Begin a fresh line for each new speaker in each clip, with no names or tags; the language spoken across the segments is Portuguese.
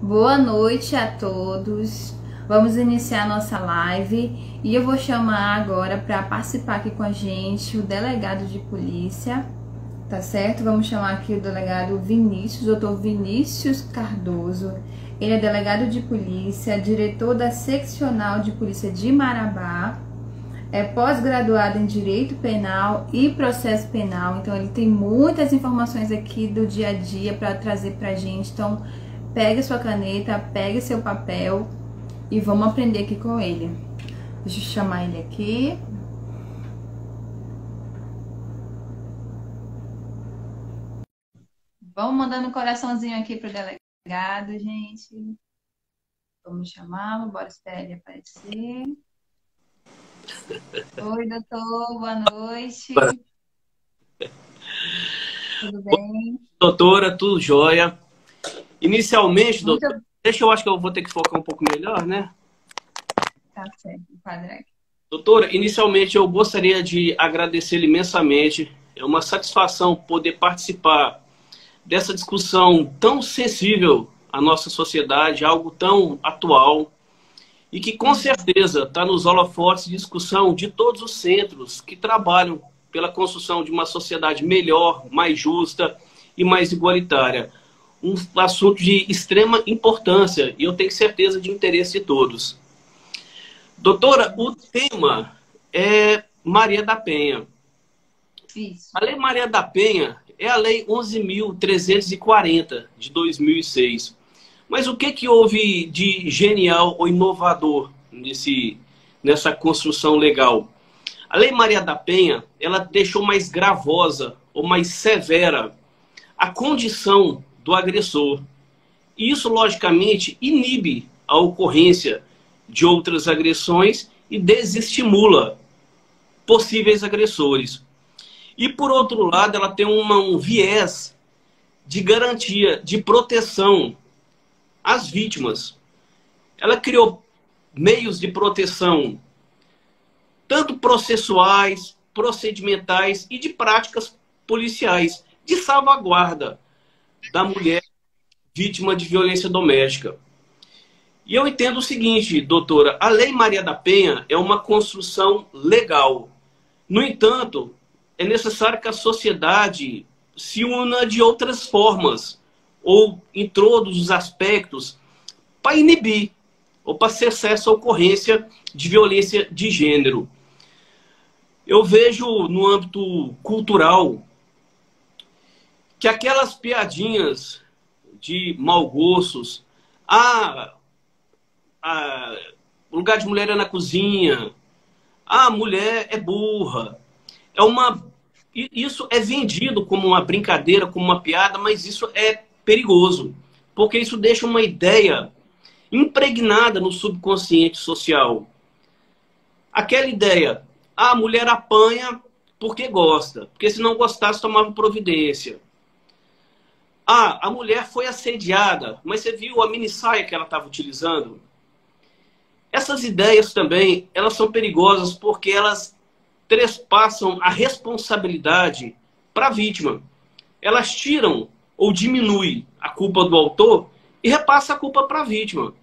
Boa noite a todos. Vamos iniciar nossa live e eu vou chamar agora para participar aqui com a gente o delegado de polícia, tá certo? Vamos chamar aqui o delegado Vinícius, doutor Vinícius Cardoso. Ele é delegado de polícia, diretor da seccional de polícia de Marabá, é pós-graduado em Direito Penal e Processo Penal, então ele tem muitas informações aqui do dia a dia para trazer para a gente. Então, pegue sua caneta, pegue seu papel e vamos aprender aqui com ele. Deixa eu chamar ele aqui. Vamos mandando um coraçãozinho aqui pro delegado, gente. Vamos chamá-lo, bora esperar ele aparecer. Oi, doutor, boa noite. Tudo bem?
Doutora, tudo jóia. Inicialmente, doutora, eu acho que eu vou ter que focar um pouco melhor, né?
Tá certo, padre.
Doutora, inicialmente eu gostaria de agradecer imensamente. É uma satisfação poder participar dessa discussão tão sensível à nossa sociedade, algo tão atual, e que com certeza está nos holofotes de discussão de todos os centros que trabalham pela construção de uma sociedade melhor, mais justa e mais igualitária. Um assunto de extrema importância e eu tenho certeza de interesse de todos. Doutora, o tema é Maria da Penha.
Isso.
A Lei Maria da Penha é a Lei 11.340 de 2006. Mas o que houve de genial ou inovador nessa construção legal? A Lei Maria da Penha, ela deixou mais gravosa ou mais severa a condição do agressor. E isso, logicamente, inibe a ocorrência de outras agressões e desestimula possíveis agressores. E, por outro lado, ela tem um viés de garantia, de proteção às vítimas. Ela criou meios de proteção, tanto processuais, procedimentais e de práticas policiais, de salvaguarda da mulher vítima de violência doméstica. E eu entendo o seguinte, doutora, a Lei Maria da Penha é uma construção legal. No entanto, é necessário que a sociedade se una de outras formas, ou em todos os aspectos, para inibir ou para cessar essa ocorrência de violência de gênero. Eu vejo no âmbito cultural que aquelas piadinhas de mau gostos, o lugar de mulher é na cozinha, a mulher é burra, isso é vendido como uma brincadeira, como uma piada, mas isso é perigoso, porque isso deixa uma ideia impregnada no subconsciente social. Aquela ideia, a mulher apanha porque gosta, porque se não gostasse tomava providência. A mulher foi assediada, mas você viu a minissaia que ela estava utilizando? Essas ideias também, elas são perigosas porque elas trespassam a responsabilidade para a vítima. Elas tiram ou diminuem a culpa do autor e repassam a culpa para a vítima.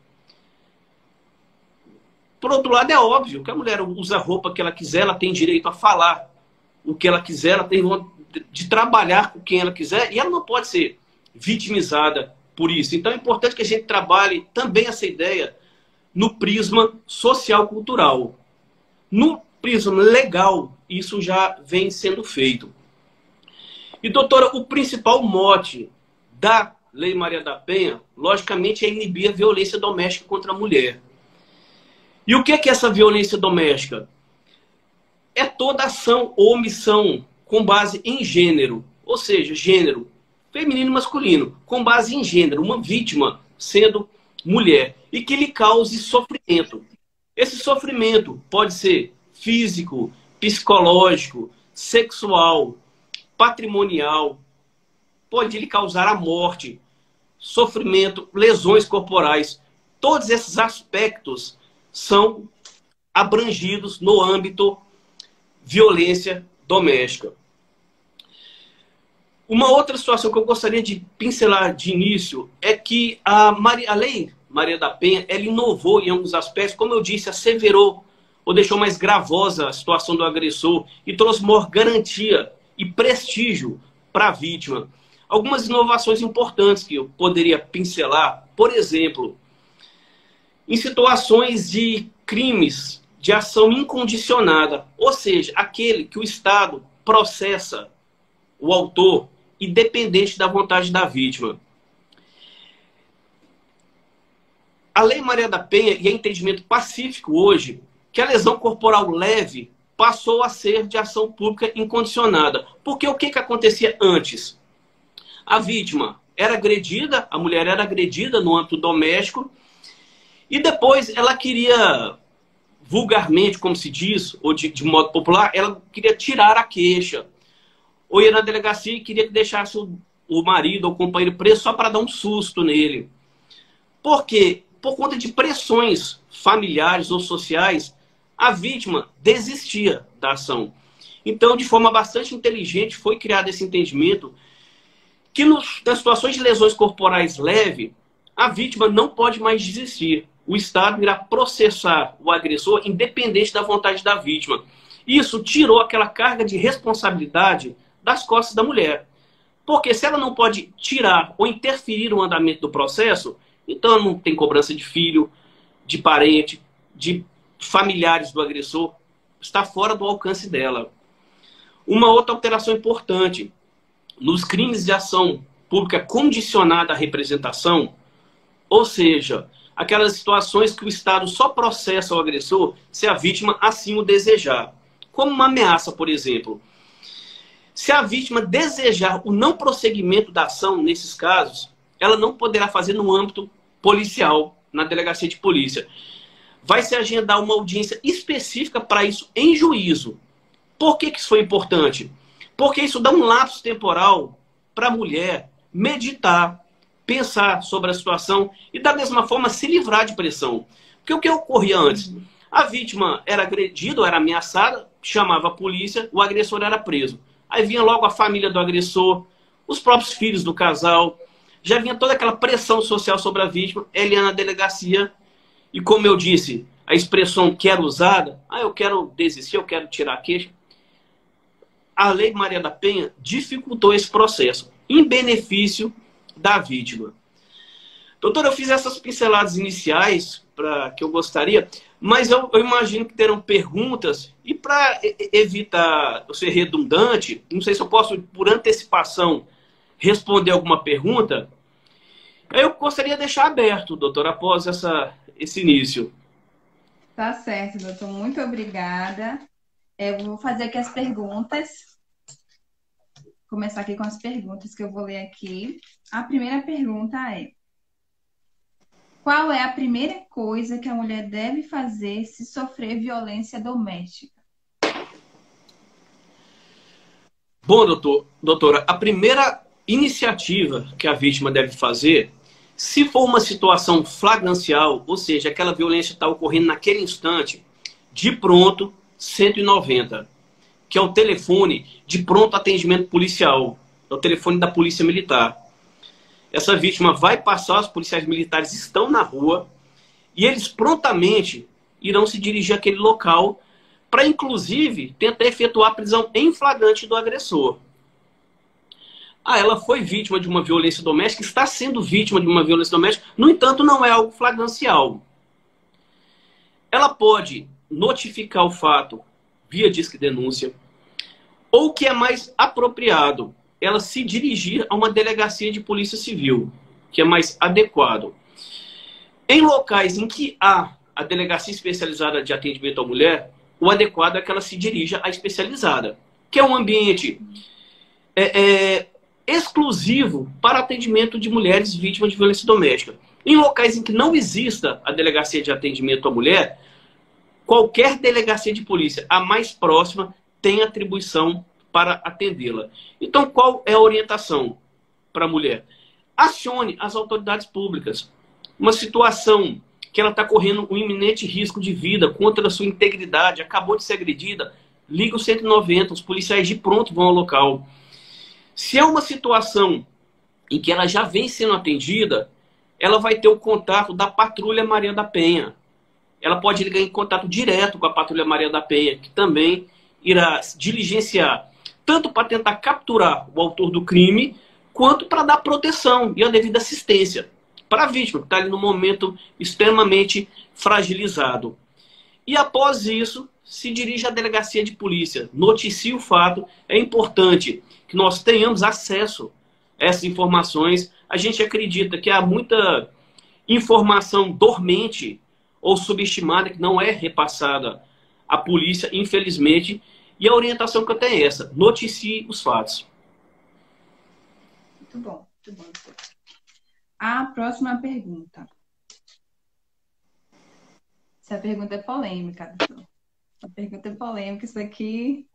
Por outro lado, é óbvio que a mulher usa a roupa que ela quiser, ela tem direito a falar o que ela quiser, ela tem de trabalhar com quem ela quiser e ela não pode ser vitimizada por isso. Então é importante que a gente trabalhe também essa ideia no prisma social-cultural. No prisma legal, isso já vem sendo feito. E, doutora, o principal mote da Lei Maria da Penha, logicamente, é inibir a violência doméstica contra a mulher. E o que é essa violência doméstica? É toda ação ou omissão com base em gênero, ou seja, gênero feminino e masculino, com base em gênero, uma vítima sendo mulher, e que lhe cause sofrimento. Esse sofrimento pode ser físico, psicológico, sexual, patrimonial, pode lhe causar a morte, sofrimento, lesões corporais. Todos esses aspectos são abrangidos no âmbito violência doméstica. Uma outra situação que eu gostaria de pincelar de início é que a Lei Maria da Penha, ela inovou em alguns aspectos, como eu disse, asseverou ou deixou mais gravosa a situação do agressor e trouxe maior garantia e prestígio para a vítima. Algumas inovações importantes que eu poderia pincelar, por exemplo, em situações de crimes de ação incondicionada, ou seja, aquele que o Estado processa o autor independente da vontade da vítima. A Lei Maria da Penha e o entendimento pacífico hoje, que a lesão corporal leve passou a ser de ação pública incondicionada. Porque o que acontecia antes? A vítima era agredida, a mulher era agredida no âmbito doméstico, e depois ela queria, vulgarmente, como se diz, ou de modo popular, ela queria tirar a queixa. Ou ia na delegacia e queria que deixasse o marido ou o companheiro preso só para dar um susto nele. Por quê? Por conta de pressões familiares ou sociais, a vítima desistia da ação. Então, de forma bastante inteligente, foi criado esse entendimento que nas situações de lesões corporais leves, a vítima não pode mais desistir. O Estado irá processar o agressor independente da vontade da vítima. Isso tirou aquela carga de responsabilidade das costas da mulher. Porque se ela não pode tirar ou interferir no andamento do processo, então não tem cobrança de filho, de parente, de familiares do agressor. Está fora do alcance dela. Uma outra alteração importante. Nos crimes de ação pública condicionada à representação, ou seja, aquelas situações que o Estado só processa o agressor se a vítima assim o desejar. Como uma ameaça, por exemplo. Se a vítima desejar o não prosseguimento da ação, nesses casos, ela não poderá fazer no âmbito policial, na delegacia de polícia. Vai se agendar uma audiência específica para isso em juízo. Por que isso foi importante? Porque isso dá um lapso temporal para a mulher meditar, pensar sobre a situação e, da mesma forma, se livrar de pressão. Porque o que ocorria antes? A vítima era agredida, ou era ameaçada, chamava a polícia, o agressor era preso. Aí vinha logo a família do agressor, os próprios filhos do casal, já vinha toda aquela pressão social sobre a vítima, ela ia na delegacia e, como eu disse, a expressão que era usada, eu quero desistir, eu quero tirar a queixa. A Lei Maria da Penha dificultou esse processo, em benefício da vítima. Doutor, eu fiz essas pinceladas iniciais que eu gostaria, mas eu imagino que terão perguntas, e para evitar eu ser redundante, não sei se eu posso, por antecipação, responder alguma pergunta. Eu gostaria de deixar aberto, doutor, após esse início.
Tá certo, doutor. Muito obrigada. Eu vou fazer aqui as perguntas. Começar aqui com as perguntas que eu vou ler aqui. A primeira pergunta é: qual é a primeira coisa que a mulher deve fazer se sofrer violência doméstica?
Bom, doutora, a primeira iniciativa que a vítima deve fazer, se for uma situação flagrancial, ou seja, aquela violência está ocorrendo naquele instante, de pronto, 190, que é o telefone de pronto atendimento policial, é o telefone da Polícia Militar. Essa vítima vai passar, os policiais militares estão na rua, e eles prontamente irão se dirigir àquele local para, inclusive, tentar efetuar a prisão em flagrante do agressor. Ela foi vítima de uma violência doméstica, está sendo vítima de uma violência doméstica, no entanto, não é algo flagrancial. Ela pode notificar o fato via disque denúncia, ou o que é mais apropriado, ela se dirigir a uma delegacia de polícia civil, que é mais adequado. Em locais em que há a delegacia especializada de atendimento à mulher, o adequado é que ela se dirija à especializada, que é um ambiente exclusivo para atendimento de mulheres vítimas de violência doméstica. Em locais em que não exista a delegacia de atendimento à mulher, qualquer delegacia de polícia, a mais próxima, tem atribuição para atendê-la. Então, qual é a orientação para a mulher? Acione as autoridades públicas. Uma situação que ela está correndo um iminente risco de vida contra a sua integridade, acabou de ser agredida, liga o 190, os policiais de pronto vão ao local. Se é uma situação em que ela já vem sendo atendida, ela vai ter o contato da Patrulha Maria da Penha. Ela pode ligar em contato direto com a Patrulha Maria da Penha, que também irá diligenciar, tanto para tentar capturar o autor do crime, quanto para dar proteção e a devida assistência para a vítima, que está ali no momento extremamente fragilizado. E após isso, se dirige à delegacia de polícia, noticia o fato. É importante que nós tenhamos acesso a essas informações. A gente acredita que há muita informação dormente ou subestimada que não é repassada à polícia, infelizmente, e a orientação que eu tenho é essa: noticie os fatos.
Muito bom, muito bom. A próxima pergunta. Essa pergunta é polêmica, doutor. Essa pergunta é polêmica, isso aqui.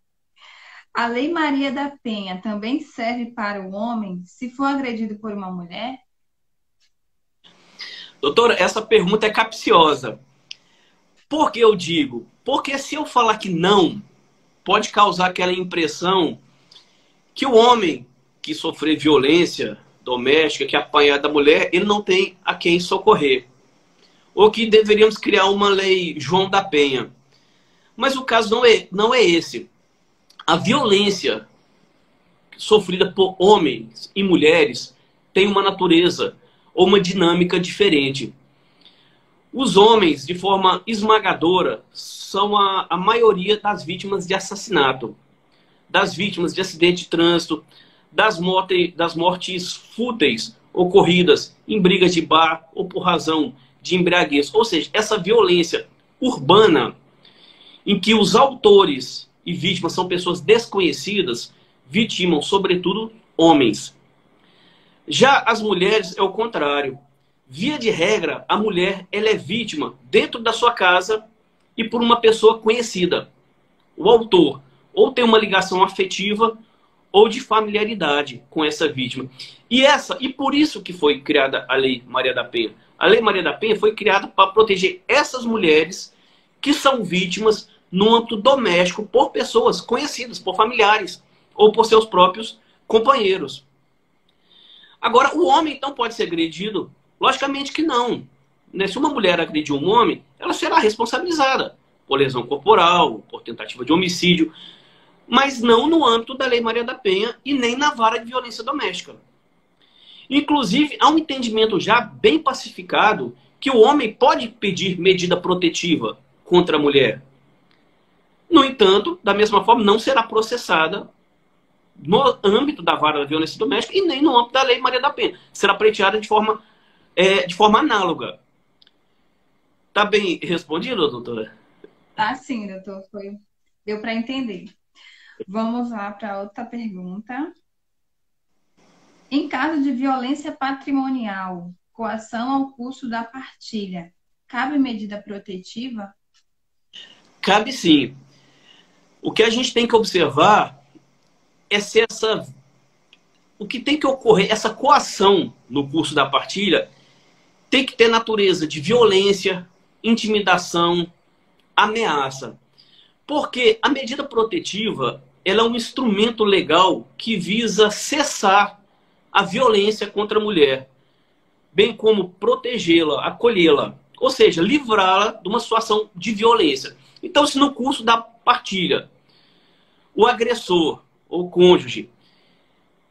A Lei Maria da Penha também serve para o homem se for agredido por uma mulher?
Doutora, essa pergunta é capciosa. Por que eu digo? Porque se eu falar que não, pode causar aquela impressão que o homem que sofrer violência doméstica, que apanhar da mulher, ele não tem a quem socorrer. Ou que deveríamos criar uma lei João da Penha. Mas o caso não é esse. A violência sofrida por homens e mulheres tem uma natureza ou uma dinâmica diferente. Os homens, de forma esmagadora, são a maioria das vítimas de assassinato, das vítimas de acidente de trânsito, das mortes fúteis ocorridas em brigas de bar ou por razão de embriaguez. Ou seja, essa violência urbana em que os autores e vítimas são pessoas desconhecidas, vitimam, sobretudo, homens. Já as mulheres é o contrário. Via de regra, a mulher ela é vítima dentro da sua casa e por uma pessoa conhecida. O autor ou tem uma ligação afetiva ou de familiaridade com essa vítima. E por isso que foi criada a Lei Maria da Penha. A Lei Maria da Penha foi criada para proteger essas mulheres que são vítimas no âmbito doméstico por pessoas conhecidas, por familiares ou por seus próprios companheiros. Agora, o homem então pode ser agredido? Logicamente que não. Se uma mulher agredir um homem, ela será responsabilizada por lesão corporal, por tentativa de homicídio, mas não no âmbito da Lei Maria da Penha e nem na vara de violência doméstica. Inclusive, há um entendimento já bem pacificado que o homem pode pedir medida protetiva contra a mulher. No entanto, da mesma forma, não será processada no âmbito da vara da violência doméstica e nem no âmbito da Lei Maria da Penha. Será pleiteada de forma análoga. Tá bem respondido, doutora?
Tá sim, doutor. Deu para entender. Vamos lá para outra pergunta. Em caso de violência patrimonial, coação ao custo da partilha, cabe medida protetiva?
Cabe sim. O que a gente tem que observar é se o que tem que ocorrer, essa coação no curso da partilha, tem que ter natureza de violência, intimidação, ameaça. Porque a medida protetiva, ela é um instrumento legal que visa cessar a violência contra a mulher, bem como protegê-la, acolhê-la, ou seja, livrá-la de uma situação de violência. Então, se no curso da partilha o agressor ou cônjuge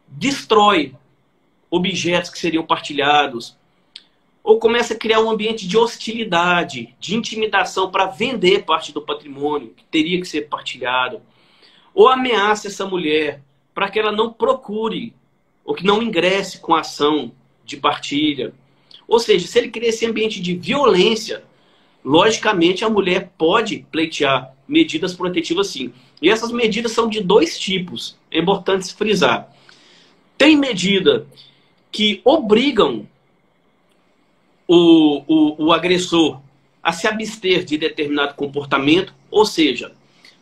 destrói objetos que seriam partilhados, ou começa a criar um ambiente de hostilidade, de intimidação para vender parte do patrimônio que teria que ser partilhado, ou ameaça essa mulher para que ela não procure ou que não ingresse com a ação de partilha. Ou seja, se ele cria esse ambiente de violência, logicamente a mulher pode pleitear medidas protetivas sim. E essas medidas são de dois tipos, é importante frisar. Tem medida que obrigam o agressor a se abster de determinado comportamento, ou seja,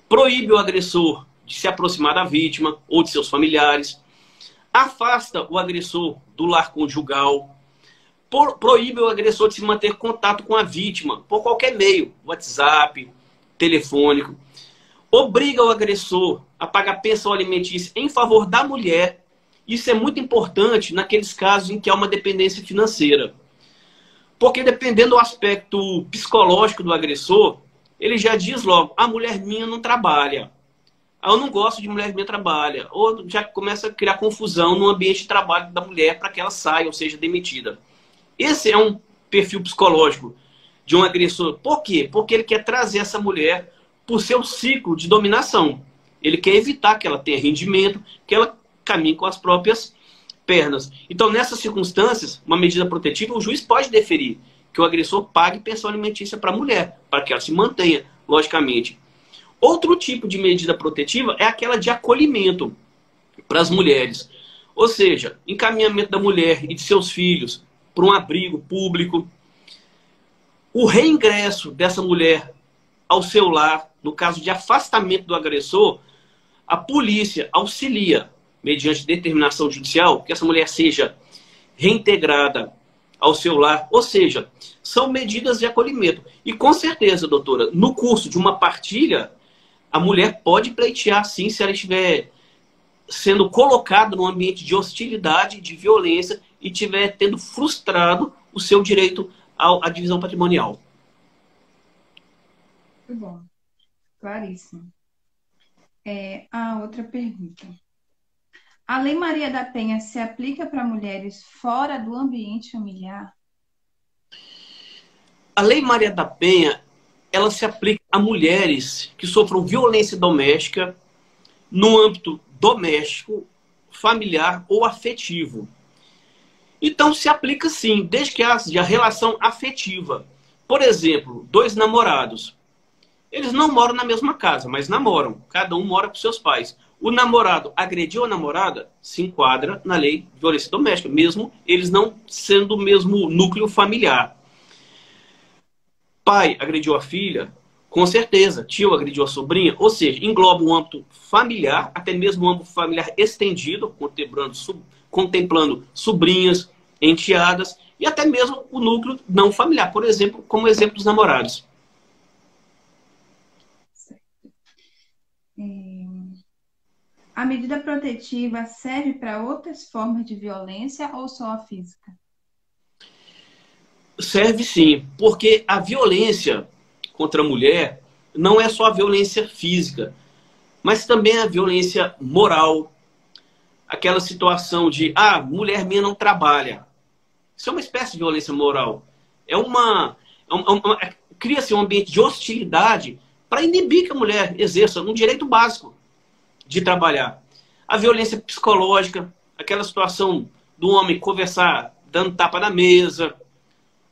proíbe o agressor de se aproximar da vítima ou de seus familiares, afasta o agressor do lar conjugal, proíbe o agressor de se manter contato com a vítima por qualquer meio, WhatsApp, telefônico, obriga o agressor a pagar pensão alimentícia em favor da mulher Isso é muito importante naqueles casos em que há uma dependência financeira. Porque dependendo do aspecto psicológico do agressor, ele já diz logo, a mulher minha não trabalha. Eu não gosto de mulher minha trabalha. Ou já começa a criar confusão no ambiente de trabalho da mulher para que ela saia ou seja demitida. Esse é um perfil psicológico de um agressor. Por quê? Porque ele quer trazer essa mulher para o seu ciclo de dominação. Ele quer evitar que ela tenha rendimento, que ela caminhe com as próprias pernas. Então, nessas circunstâncias, uma medida protetiva, o juiz pode deferir que o agressor pague pensão alimentícia para a mulher, para que ela se mantenha, logicamente. Outro tipo de medida protetiva é aquela de acolhimento para as mulheres. Ou seja, encaminhamento da mulher e de seus filhos para um abrigo público. O reingresso dessa mulher ao seu lar, no caso de afastamento do agressor, a polícia auxilia, mediante determinação judicial, que essa mulher seja reintegrada ao seu lar. Ou seja, são medidas de acolhimento. E com certeza, doutora, no curso de uma partilha, a mulher pode pleitear, sim, se ela estiver sendo colocada num ambiente de hostilidade, de violência, e estiver tendo frustrado o seu direito à divisão patrimonial.
Muito bom. Claríssimo. A outra pergunta. A Lei Maria da Penha se aplica para mulheres fora do ambiente familiar?
A Lei Maria da Penha, ela se aplica a mulheres que sofram violência doméstica no âmbito doméstico, familiar ou afetivo. Então, se aplica sim, desde que haja relação afetiva. Por exemplo, dois namorados. Eles não moram na mesma casa, mas namoram. Cada um mora com seus pais. O namorado agrediu a namorada, se enquadra na lei de violência doméstica, mesmo eles não sendo do mesmo núcleo familiar. Pai agrediu a filha, com certeza. Tio agrediu a sobrinha, ou seja, engloba um âmbito familiar, até mesmo um âmbito familiar estendido, contemplando sobrinhas, enteadas, e até mesmo o núcleo não familiar, por exemplo, como exemplo dos namorados.
A medida protetiva serve para outras formas de violência ou só a física?
Serve sim, porque a violência contra a mulher não é só a violência física, mas também a violência moral. Aquela situação de, mulher minha não trabalha. Isso é uma espécie de violência moral. Cria-se um ambiente de hostilidade para inibir que a mulher exerça um direito básico de trabalhar. A violência psicológica, aquela situação do homem conversar dando tapa na mesa,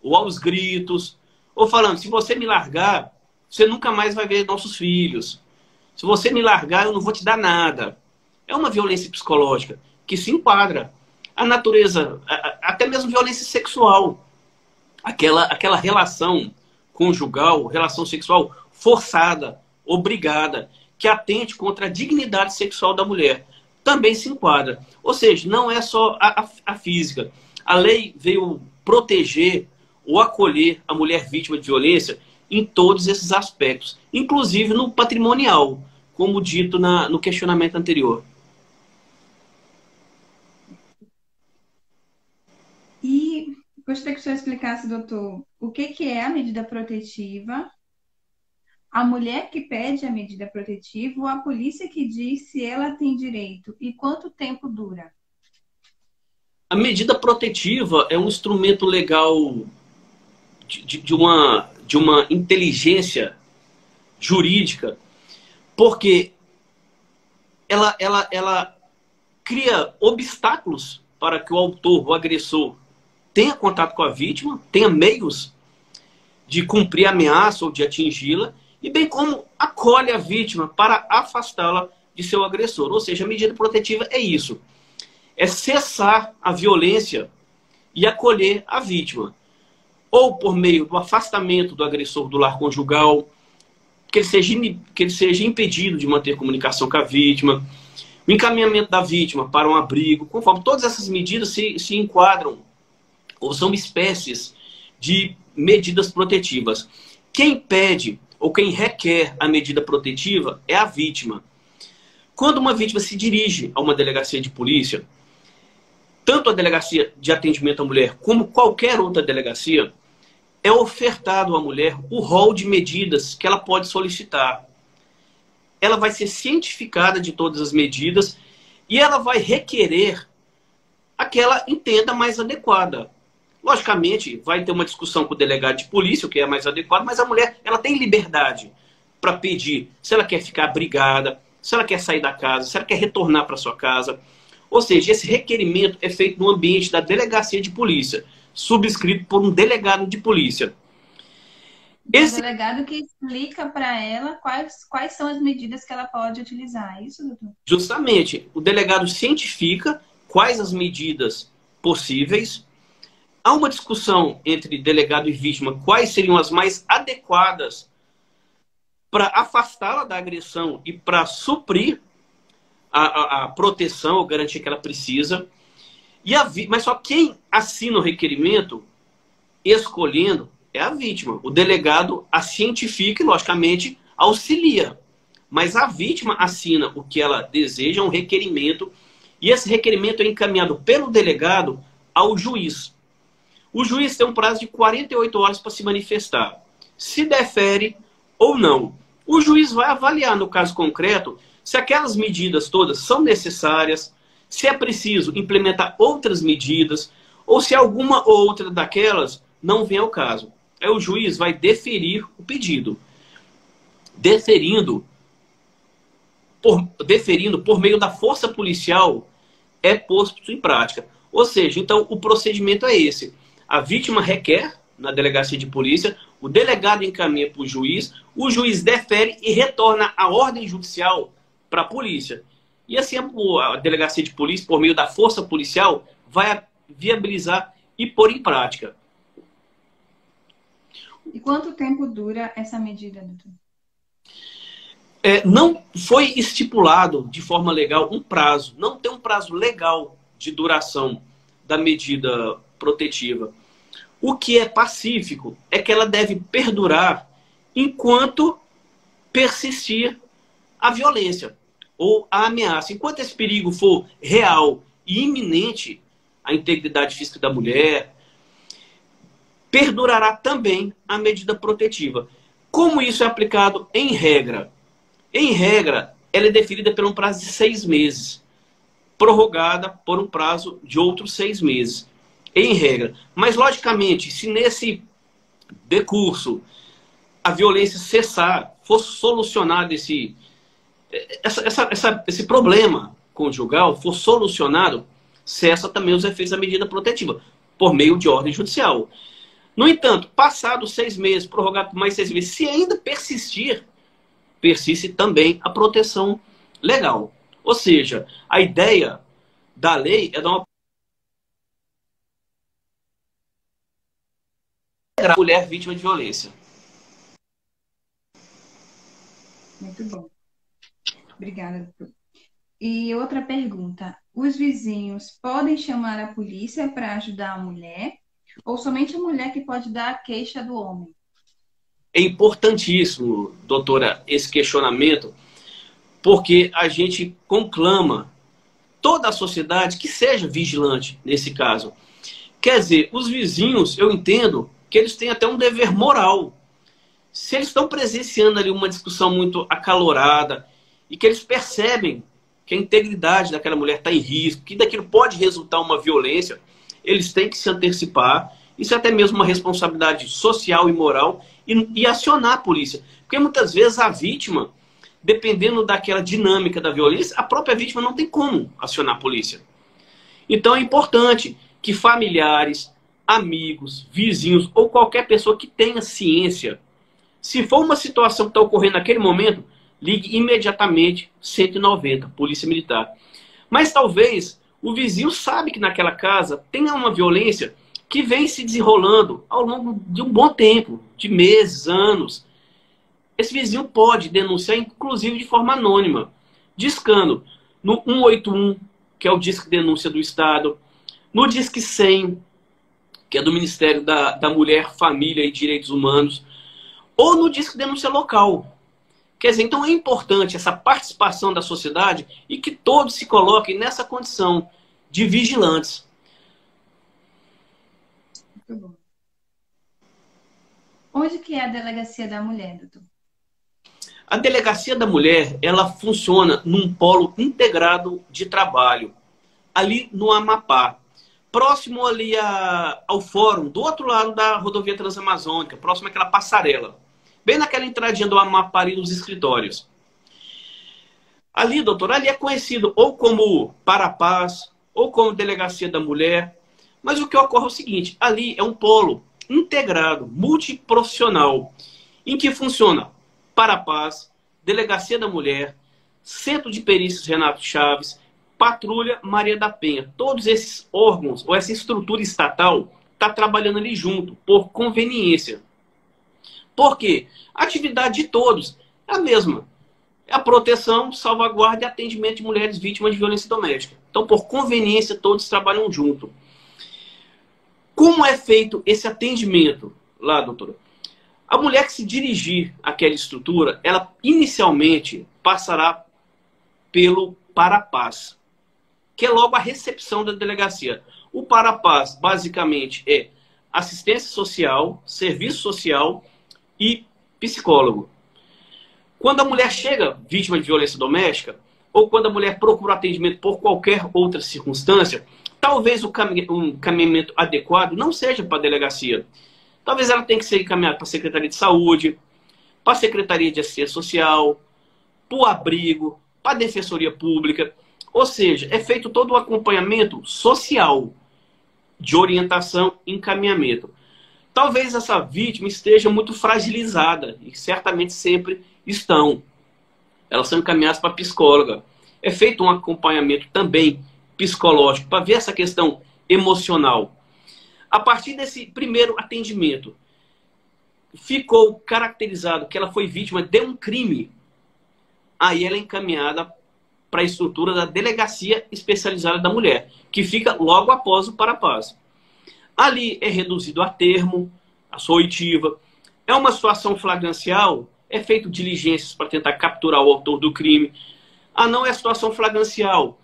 ou aos gritos, ou falando, se você me largar, você nunca mais vai ver nossos filhos. Se você me largar, eu não vou te dar nada. É uma violência psicológica que se enquadra. A natureza, até mesmo violência sexual. Aquela relação conjugal, relação sexual forçada, obrigada, que atente contra a dignidade sexual da mulher, também se enquadra. Ou seja, não é só a física. A lei veio proteger ou acolher a mulher vítima de violência em todos esses aspectos, inclusive no patrimonial, como dito no questionamento anterior.
E gostaria que o senhor explicasse, doutor, o que é a medida protetiva, a mulher que pede a medida protetiva ou a polícia que diz se ela tem direito e quanto tempo dura?
A medida protetiva é um instrumento legal de uma inteligência jurídica, porque ela cria obstáculos para que o autor, o agressor, tenha contato com a vítima, tenha meios de cumprir a ameaça ou de atingi-la, e bem como acolhe a vítima para afastá-la de seu agressor. Ou seja, a medida protetiva é isso. É cessar a violência e acolher a vítima. Ou por meio do afastamento do agressor do lar conjugal, que ele seja impedido de manter comunicação com a vítima, o encaminhamento da vítima para um abrigo, conforme todas essas medidas se enquadram, ou são espécies de medidas protetivas. Quem pede ou quem requer a medida protetiva é a vítima. Quando uma vítima se dirige a uma delegacia de polícia, tanto a delegacia de atendimento à mulher como qualquer outra delegacia, é ofertado à mulher o rol de medidas que ela pode solicitar. Ela vai ser cientificada de todas as medidas e ela vai requerer a que ela entenda mais adequada. Logicamente, vai ter uma discussão com o delegado de polícia, o que é mais adequado, mas a mulher ela tem liberdade para pedir se ela quer ficar abrigada, se ela quer sair da casa, se ela quer retornar para sua casa. Ou seja, esse requerimento é feito no ambiente da delegacia de polícia, subscrito por um delegado de polícia.
Esse delegado que explica para ela quais são as medidas que ela pode utilizar, é isso, doutor?
Justamente, o delegado cientifica quais as medidas possíveis. Há uma discussão entre delegado e vítima, quais seriam as mais adequadas para afastá-la da agressão e para suprir a proteção ou garantia que ela precisa. Mas só quem assina o requerimento, escolhendo, é a vítima. O delegado a cientifica e, logicamente, auxilia. Mas a vítima assina o que ela deseja, um requerimento, e esse requerimento é encaminhado pelo delegado ao juiz. O juiz tem um prazo de 48 horas para se manifestar, se defere ou não. O juiz vai avaliar, no caso concreto, se aquelas medidas todas são necessárias, se é preciso implementar outras medidas, ou se alguma outra daquelas não vem ao caso. Aí o juiz vai deferir o pedido. Deferindo por meio da força policial, é posto em prática. Ou seja, então o procedimento é esse. A vítima requer na delegacia de polícia, o delegado encaminha para o juiz defere e retorna a ordem judicial para a polícia. E assim a delegacia de polícia, por meio da força policial, vai viabilizar e pôr em prática.
E quanto tempo dura essa medida, doutor?
Não foi estipulado de forma legal um prazo. Não tem um prazo legal de duração da medida protetiva. O que é pacífico é que ela deve perdurar enquanto persistir a violência ou a ameaça. Enquanto esse perigo for real e iminente à integridade física da mulher, perdurará também a medida protetiva. Como isso é aplicado em regra? Em regra, ela é definida por um prazo de 6 meses, prorrogada por um prazo de outros 6 meses. Em regra. Mas, logicamente, se nesse decurso a violência cessar, for solucionado esse problema conjugal, for solucionado, cessa também os efeitos da medida protetiva, por meio de ordem judicial. No entanto, passados 6 meses, prorrogado por mais 6 meses, se ainda persiste também a proteção legal. Ou seja, a ideia da lei é dar uma mulher vítima de violência.
Muito bom. Obrigada, doutor. E outra pergunta. Os vizinhos podem chamar a polícia para ajudar a mulher? Ou somente a mulher que pode dar a queixa do homem?
É importantíssimo, doutora, esse questionamento, porque a gente conclama toda a sociedade que seja vigilante nesse caso. Quer dizer, os vizinhos, eu entendo que eles têm até um dever moral. Se eles estão presenciando ali uma discussão muito acalorada e que eles percebem que a integridade daquela mulher está em risco, que daquilo pode resultar uma violência, eles têm que se antecipar. Isso é até mesmo uma responsabilidade social e moral e acionar a polícia. Porque muitas vezes a vítima, dependendo daquela dinâmica da violência, a própria vítima não tem como acionar a polícia. Então é importante que familiares, amigos, vizinhos ou qualquer pessoa que tenha ciência, se for uma situação que está ocorrendo naquele momento, ligue imediatamente 190, Polícia Militar. Mas talvez o vizinho sabe que naquela casa tenha uma violência que vem se desenrolando ao longo de um bom tempo, de meses, anos. Esse vizinho pode denunciar, inclusive de forma anônima, discando no 181, que é o Disque Denúncia do Estado, no Disque 100, que é do Ministério da Mulher, Família e Direitos Humanos, ou no Disque Denúncia Local. Quer dizer, então é importante essa participação da sociedade e que todos se coloquem nessa condição de vigilantes.
Muito bom. Onde que é a Delegacia da Mulher, doutor?
A Delegacia da Mulher, ela funciona num polo integrado de trabalho, ali no Amapá, próximo ali ao fórum, do outro lado da rodovia Transamazônica, próximo àquela passarela, bem naquela entradinha do Amapá ali nos escritórios. Ali, doutor, ali é conhecido ou como Parapaz, ou como Delegacia da Mulher, mas o que ocorre é o seguinte, ali é um polo integrado, multiprofissional, em que funciona Parapaz, Delegacia da Mulher, Centro de Perícias Renato Chaves, Patrulha Maria da Penha. Todos esses órgãos, ou essa estrutura estatal, está trabalhando ali junto, por conveniência. Por quê? A atividade de todos é a mesma. É a proteção, salvaguarda e atendimento de mulheres vítimas de violência doméstica. Então, por conveniência, todos trabalham junto. Como é feito esse atendimento lá, doutora? A mulher que se dirigir àquela estrutura, ela inicialmente passará pelo Parapaz, que é logo a recepção da delegacia. O Parapaz, basicamente, é assistência social, serviço social e psicólogo. Quando a mulher chega vítima de violência doméstica, ou quando a mulher procura atendimento por qualquer outra circunstância, talvez um caminhamento adequado não seja para a delegacia. Talvez ela tenha que ser encaminhada para a Secretaria de Saúde, para a Secretaria de Assistência Social, para o abrigo, para a Defensoria Pública. Ou seja, é feito todo o acompanhamento social de orientação e encaminhamento. Talvez essa vítima esteja muito fragilizada, e certamente sempre estão. Elas são encaminhadas para a psicóloga. É feito um acompanhamento também psicológico, para ver essa questão emocional. A partir desse primeiro atendimento, ficou caracterizado que ela foi vítima de um crime. Aí ela é encaminhada para a estrutura da Delegacia Especializada da Mulher, que fica logo após o Parapaz. Ali é reduzido a termo, a sua oitiva. É uma situação flagrancial, é feito diligências para tentar capturar o autor do crime. Ah, não é situação flagrancial,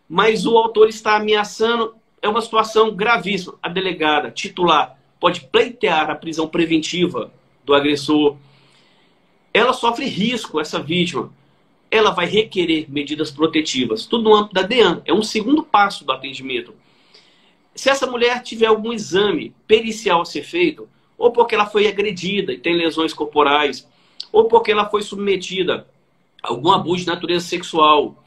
mas o autor está ameaçando, é uma situação gravíssima. A delegada titular pode pleitear a prisão preventiva do agressor. Ela sofre risco, essa vítima. Ela vai requerer medidas protetivas. Tudo no âmbito da DEAN. É um segundo passo do atendimento. Se essa mulher tiver algum exame pericial a ser feito, ou porque ela foi agredida e tem lesões corporais, ou porque ela foi submetida a algum abuso de natureza sexual,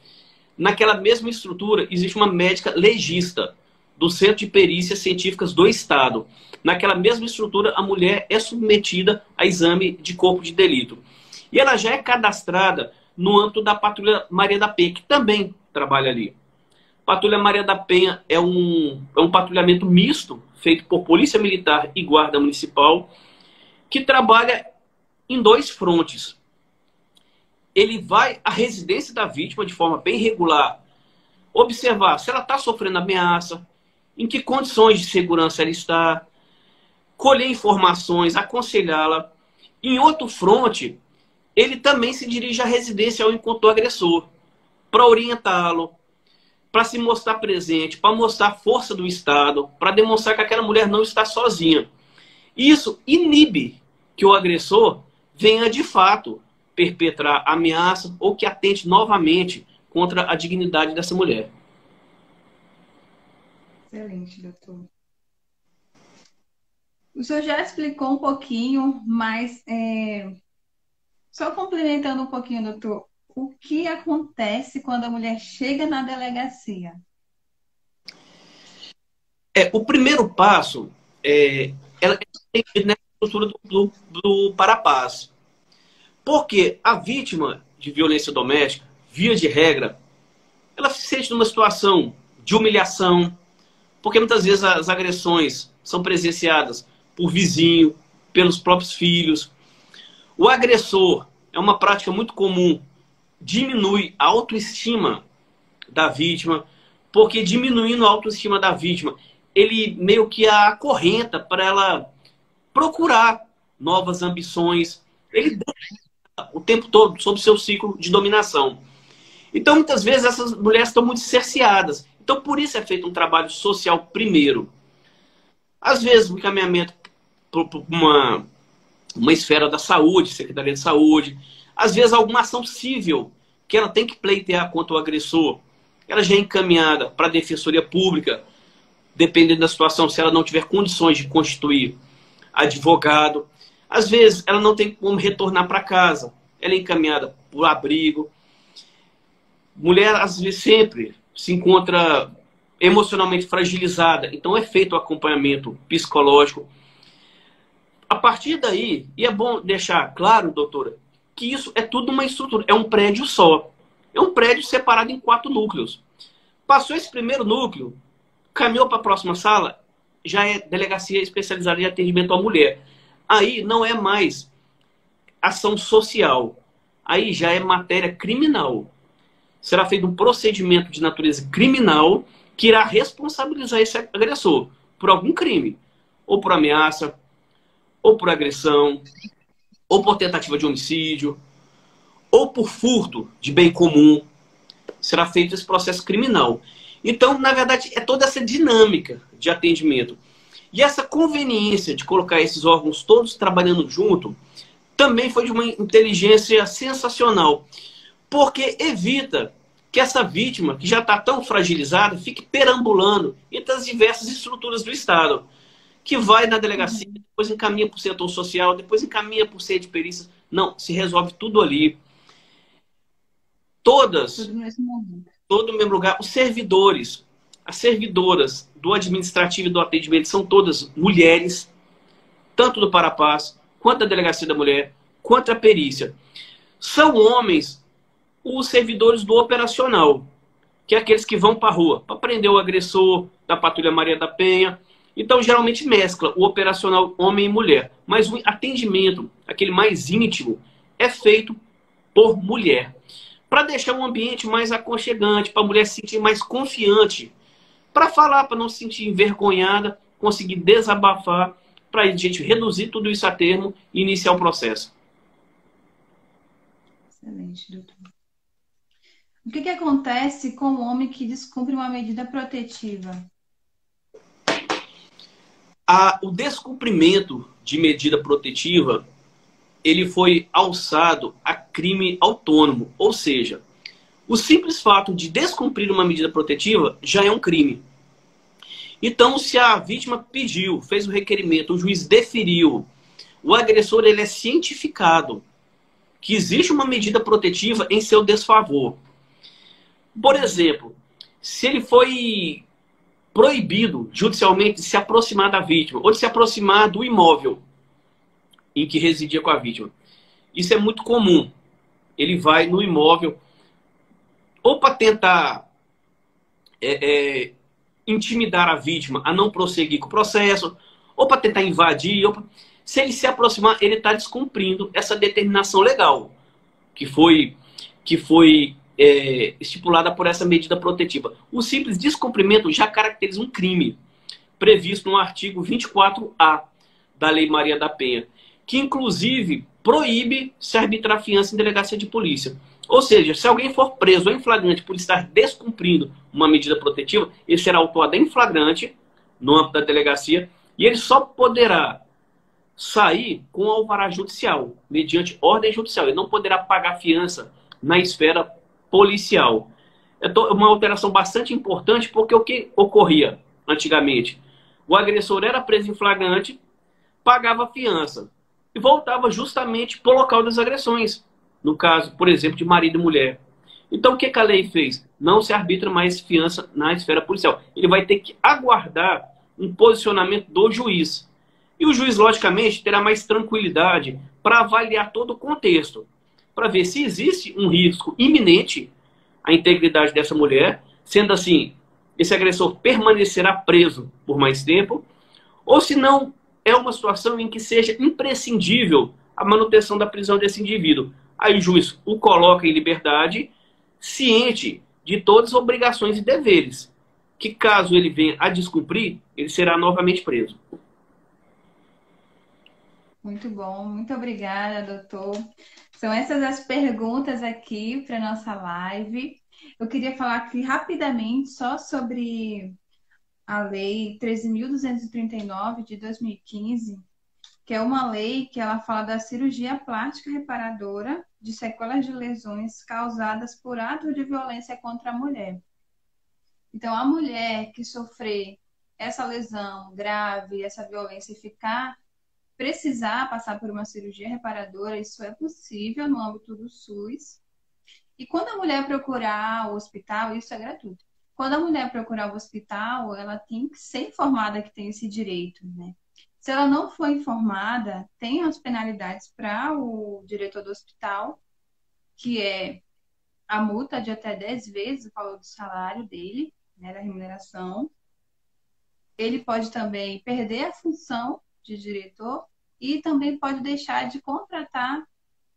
naquela mesma estrutura existe uma médica legista do Centro de Perícias Científicas do Estado. Naquela mesma estrutura, a mulher é submetida a exame de corpo de delito. E ela já é cadastrada no âmbito da Patrulha Maria da Penha, que também trabalha ali. Patrulha Maria da Penha é um patrulhamento misto, feito por Polícia Militar e Guarda Municipal, que trabalha em dois frontes. Ele vai à residência da vítima de forma bem regular, observar se ela está sofrendo ameaça, em que condições de segurança ela está, colher informações, aconselhá-la. Em outro fronte, ele também se dirige à residência ao encontro do agressor, para orientá-lo, para se mostrar presente, para mostrar a força do Estado, para demonstrar que aquela mulher não está sozinha. Isso inibe que o agressor venha de fato perpetrar ameaça ou que atente novamente contra a dignidade dessa mulher.
Excelente, doutor. O senhor já explicou um pouquinho, mas só complementando um pouquinho, doutor, o que acontece quando a mulher chega na delegacia?
O primeiro passo ela tem que ir nessa estrutura do Parapaz. Porque a vítima de violência doméstica, via de regra, ela se sente numa situação de humilhação, porque muitas vezes as agressões são presenciadas por vizinho, pelos próprios filhos. O agressor, é uma prática muito comum, diminui a autoestima da vítima, porque diminuindo a autoestima da vítima, ele meio que a acorrenta para ela procurar novas ambições. Ele o tempo todo sob seu ciclo de dominação. Então, muitas vezes, essas mulheres estão muito cerceadas. Então, por isso é feito um trabalho social primeiro. Às vezes, o encaminhamento para uma esfera da saúde, Secretaria de Saúde. Às vezes, alguma ação civil que ela tem que pleitear contra o agressor, ela já é encaminhada para a Defensoria Pública, dependendo da situação, se ela não tiver condições de constituir advogado. Às vezes, ela não tem como retornar para casa, ela é encaminhada por abrigo. Mulher, às vezes, sempre se encontra emocionalmente fragilizada, então é feito o acompanhamento psicológico. A partir daí, e é bom deixar claro, doutora, que isso é tudo uma estrutura, é um prédio só. É um prédio separado em 4 núcleos. Passou esse primeiro núcleo, caminhou para a próxima sala, já é delegacia especializada em atendimento à mulher. Aí não é mais ação social, aí já é matéria criminal. Será feito um procedimento de natureza criminal que irá responsabilizar esse agressor por algum crime, ou por ameaça, ou por agressão, ou por tentativa de homicídio, ou por furto de bem comum. Será feito esse processo criminal. Então, na verdade, é toda essa dinâmica de atendimento. E essa conveniência de colocar esses órgãos todos trabalhando junto também foi de uma inteligência sensacional, porque evita que essa vítima, que já está tão fragilizada, fique perambulando entre as diversas estruturas do Estado, que vai na delegacia, depois encaminha para o setor social, depois encaminha para o centro de perícias. Não, se resolve tudo ali. Todas, todo o mesmo lugar, os servidores, as servidoras do administrativo e do atendimento são todas mulheres, tanto do Parapaz, quanto da Delegacia da Mulher, quanto da perícia. São homens os servidores do operacional, que é aqueles que vão para a rua, para prender o agressor da Patrulha Maria da Penha. Então, geralmente mescla o operacional homem e mulher. Mas o atendimento, aquele mais íntimo, é feito por mulher. Para deixar um ambiente mais aconchegante, para a mulher se sentir mais confiante, para falar, para não se sentir envergonhada, conseguir desabafar, para a gente reduzir tudo isso a termo e iniciar o processo.
Excelente, doutor. O que acontece com o homem que descumpre uma medida protetiva?
O descumprimento de medida protetiva, ele foi alçado a crime autônomo, ou seja, o simples fato de descumprir uma medida protetiva já é um crime. Então, se a vítima pediu, fez o requerimento, o juiz deferiu, o agressor ele é cientificado que existe uma medida protetiva em seu desfavor. Por exemplo, se ele foi proibido judicialmente de se aproximar da vítima ou de se aproximar do imóvel em que residia com a vítima. Isso é muito comum. Ele vai no imóvel ou para tentar intimidar a vítima a não prosseguir com o processo, ou para tentar invadir. Se ele se aproximar, ele está descumprindo essa determinação legal que foi estipulada por essa medida protetiva. O simples descumprimento já caracteriza um crime previsto no artigo 24A da Lei Maria da Penha, que inclusive proíbe se arbitrar fiança em delegacia de polícia. Ou seja, se alguém for preso em flagrante por estar descumprindo uma medida protetiva, ele será autuado em flagrante no âmbito da delegacia e ele só poderá sair com alvará judicial, mediante ordem judicial. Ele não poderá pagar fiança na esfera policial. É uma alteração bastante importante, porque o que ocorria antigamente? O agressor era preso em flagrante, pagava fiança e voltava justamente para o local das agressões. No caso, por exemplo, de marido e mulher. Então, o que a lei fez? Não se arbitra mais fiança na esfera policial. Ele vai ter que aguardar um posicionamento do juiz. E o juiz, logicamente, terá mais tranquilidade para avaliar todo o contexto, para ver se existe um risco iminente à integridade dessa mulher, sendo assim, esse agressor permanecerá preso por mais tempo, ou se não é uma situação em que seja imprescindível a manutenção da prisão desse indivíduo. Aí o juiz o coloca em liberdade, ciente de todas as obrigações e deveres, que caso ele venha a descumprir, ele será novamente preso.
Muito bom, muito obrigada, doutor. São essas as perguntas aqui para nossa live. Eu queria falar aqui rapidamente só sobre a Lei 13.239 de 2015, que é uma lei que ela fala da cirurgia plástica reparadora de sequelas de lesões causadas por atos de violência contra a mulher. Então, a mulher que sofrer essa lesão grave, essa violência e precisar passar por uma cirurgia reparadora, isso é possível no âmbito do SUS. E quando a mulher procurar o hospital, isso é gratuito. Quando a mulher procurar o hospital, ela tem que ser informada que tem esse direito, né? Se ela não for informada, tem as penalidades para o diretor do hospital, que é a multa de até 10 vezes o valor do salário dele, né, da remuneração. Ele pode também perder a função de diretor e também pode deixar de contratar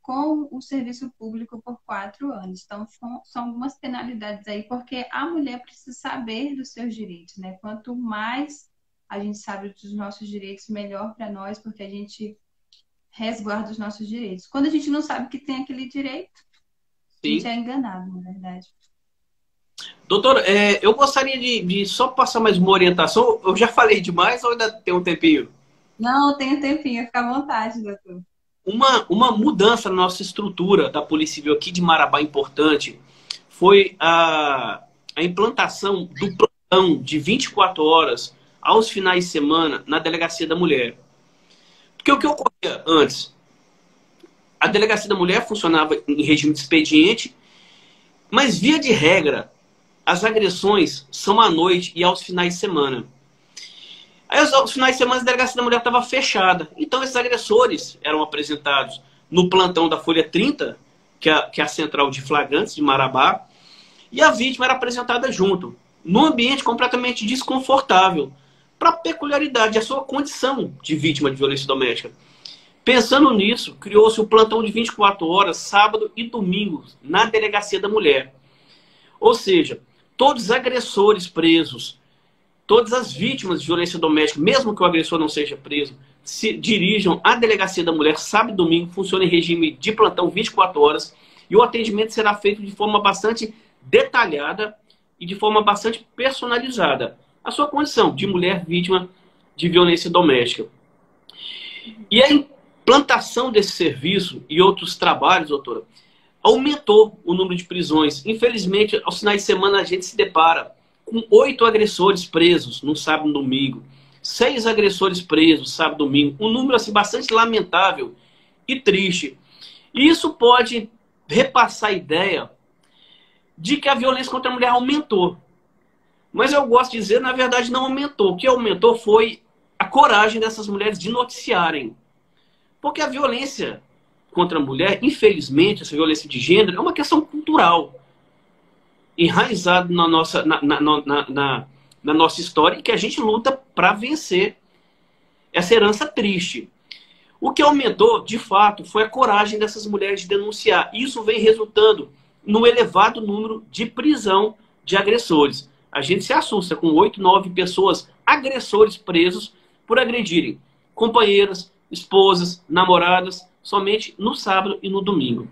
com o serviço público por 4 anos. Então, são algumas penalidades aí, porque a mulher precisa saber dos seus direitos, né? Quanto mais a gente sabe dos nossos direitos, melhor para nós, porque a gente resguarda os nossos direitos. Quando a gente não sabe que tem aquele direito, a gente é enganado, na verdade.
Doutora, eu gostaria de só passar mais uma orientação. Eu já falei demais ou ainda tem um tempinho?
Não, tem um tempinho, fica à vontade, doutor.
Uma mudança na nossa estrutura da Polícia Civil aqui de Marabá importante foi a implantação do plantão de 24 horas aos finais de semana na Delegacia da Mulher. Porque o que ocorria antes? A Delegacia da Mulher funcionava em regime de expediente, mas via de regra, as agressões são à noite e aos finais de semana. Aí, aos finais de semana, a Delegacia da Mulher estava fechada. Então, esses agressores eram apresentados no plantão da Folha 30, que é a central de flagrantes de Marabá, e a vítima era apresentada junto, num ambiente completamente desconfortável, para a peculiaridade, a sua condição de vítima de violência doméstica. Pensando nisso, criou-se o plantão de 24 horas, sábado e domingo, na Delegacia da Mulher. Ou seja, todos os agressores presos, todas as vítimas de violência doméstica, mesmo que o agressor não seja preso, se dirijam à Delegacia da Mulher sábado e domingo, funciona em regime de plantão 24 horas, e o atendimento será feito de forma bastante detalhada e de forma bastante personalizada. A sua condição de mulher vítima de violência doméstica. E a implantação desse serviço e outros trabalhos, doutora, aumentou o número de prisões. Infelizmente, aos finais de semana a gente se depara com 8 agressores presos no sábado e domingo, 6 agressores presos sábado e domingo, um número assim, bastante lamentável e triste. E isso pode repassar a ideia de que a violência contra a mulher aumentou. Mas eu gosto de dizer, na verdade, não aumentou. O que aumentou foi a coragem dessas mulheres de noticiarem. Porque a violência contra a mulher, infelizmente, essa violência de gênero, é uma questão cultural, enraizado na nossa história, e que a gente luta para vencer essa herança triste. O que aumentou, de fato, foi a coragem dessas mulheres de denunciar. Isso vem resultando no elevado número de prisão de agressores. A gente se assusta com 8, 9 pessoas, agressores presos por agredirem companheiras, esposas, namoradas, somente no sábado e no domingo.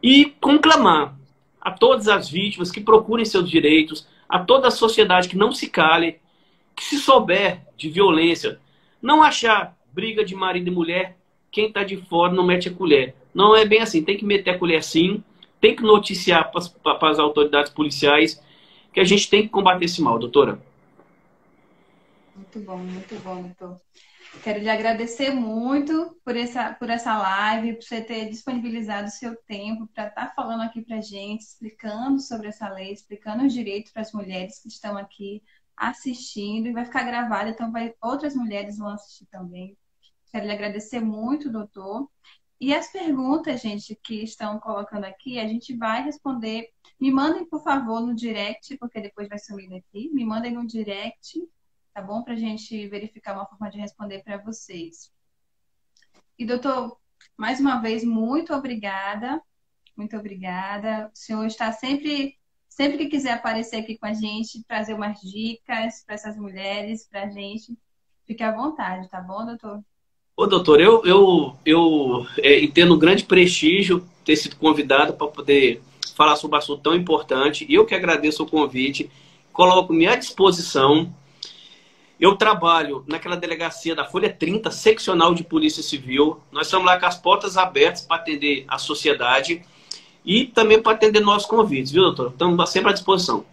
E conclamar a todas as vítimas que procurem seus direitos, a toda a sociedade que não se cale, que se souber de violência, não achar briga de marido e mulher, quem está de fora não mete a colher. Não é bem assim, tem que meter a colher sim, tem que noticiar para as autoridades policiais que a gente tem que combater esse mal, doutora.
Muito bom, doutor. Quero lhe agradecer muito por essa live, por você ter disponibilizado o seu tempo para estar falando aqui para a gente, explicando sobre essa lei, explicando os direitos para as mulheres que estão aqui assistindo, e vai ficar gravado, então outras mulheres vão assistir também. Quero lhe agradecer muito, doutor. E as perguntas, gente, que estão colocando aqui, a gente vai responder. Me mandem, por favor, no direct, porque depois vai sumir daqui. Me mandem no direct, tá bom? Para a gente verificar uma forma de responder para vocês. E, doutor, mais uma vez, muito obrigada. Muito obrigada. O senhor está sempre que quiser aparecer aqui com a gente, trazer umas dicas para essas mulheres, para a gente, fique à vontade, tá bom, doutor?
Ô, doutor, eu entendo um grande prestígio ter sido convidado para poder falar sobre um assunto tão importante. Eu que agradeço o convite, coloco-me à disposição Eu trabalho naquela delegacia da Folha 30, seccional de Polícia Civil. Nós estamos lá com as portas abertas para atender a sociedade e também para atender nossos convites, viu, doutor? Estamos sempre à disposição.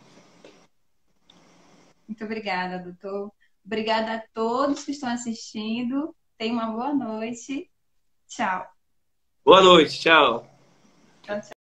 Muito obrigada, doutor. Obrigada a todos que estão assistindo. Tenha uma boa noite. Tchau.
Boa noite, tchau.
Tchau, tchau.